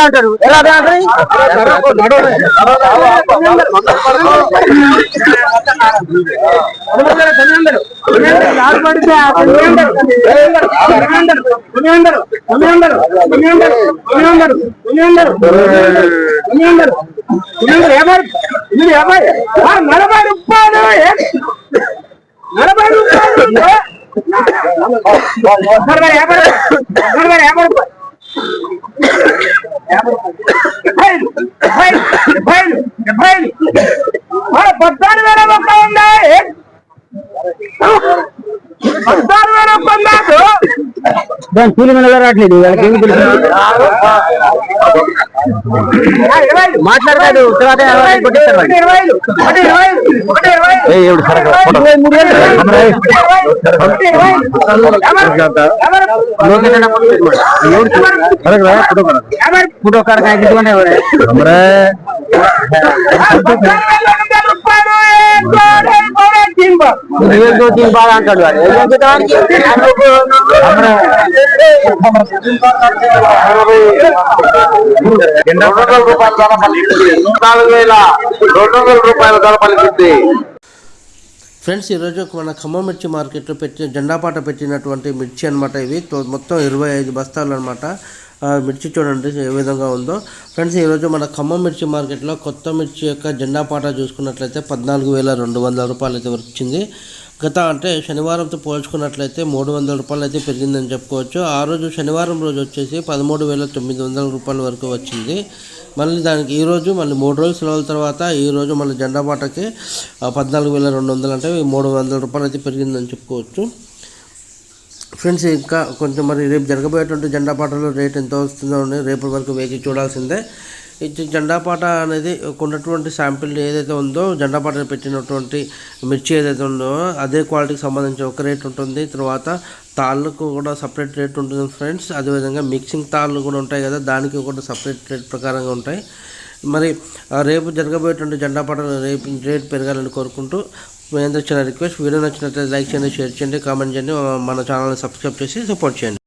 అంటారు. ఎలా దాని కూలి మీద రావట్లేదు. వాళ్ళకి ఏమి తెలుసు మాట్లాడతాడు. తర్వాత ఫోటో కాడ బాగా అంటాడు. ఫ్రెండ్స్, ఈరోజు మన ఖమ్మం మిర్చి మార్కెట్లో జెండాపాట పెట్టినటువంటి మిర్చి అనమాట. ఇవి మొత్తం 25 బస్తాలు అనమాట. మిర్చి చూడండి ఏ విధంగా ఉందో. ఫ్రెండ్స్, ఈరోజు మన ఖమ్మం మిర్చి మార్కెట్లో కొత్త మిర్చి యొక్క జెండాపాట చూసుకున్నట్లయితే 14,200 రూపాయలు అయితే వచ్చింది. గత అంటే శనివారంతో పోల్చుకున్నట్లయితే 300 రూపాయలు అయితే పెరిగిందని చెప్పుకోవచ్చు. ఆ రోజు శనివారం రోజు వచ్చేసి 13,900 రూపాయల వరకు వచ్చింది. మళ్ళీ దానికి ఈరోజు మళ్ళీ 3 రోజుల సెలవుల తర్వాత ఈరోజు మళ్ళీ జెండాపాటకి 14,200 అంటే 300 రూపాయలు అయితే పెరిగిందని చెప్పుకోవచ్చు. ఫ్రెండ్స్, ఇంకా కొంచెం మరి రేపు జరగబోయేటువంటి జెండాపాటలో రేట్ ఎంత వస్తుందో రేపటి వరకు వేచి చూడాల్సిందే. ఈ జెండాపాట అనేది ఉన్నటువంటి శాంపిల్ ఏదైతే ఉందో, జెండాపాట పెట్టినటువంటి మిర్చి ఏదైతే ఉందో అదే క్వాలిటీకి సంబంధించి ఒక రేట్ ఉంటుంది. తర్వాత తాళ్ళకు కూడా సపరేట్ రేట్ ఉంటుంది ఫ్రెండ్స్. అదేవిధంగా మిక్సింగ్ తాళ్ళు కూడా ఉంటాయి కదా, దానికి కూడా సపరేట్ రేట్ ప్రకారంగా ఉంటాయి. మరి రేపు జరగబోయేటువంటి జెండాపాటలో రేట్ పెరగాలని కోరుకుంటూ మీ అందరూ చిన్న రిక్వెస్ట్, వీడియో నచ్చినట్లయితే లైక్ చేయండి, షేర్ చేయండి, కామెంట్ చేయండి, మన ఛానల్ని సబ్స్క్రైబ్ చేసి సపోర్ట్ చేయండి.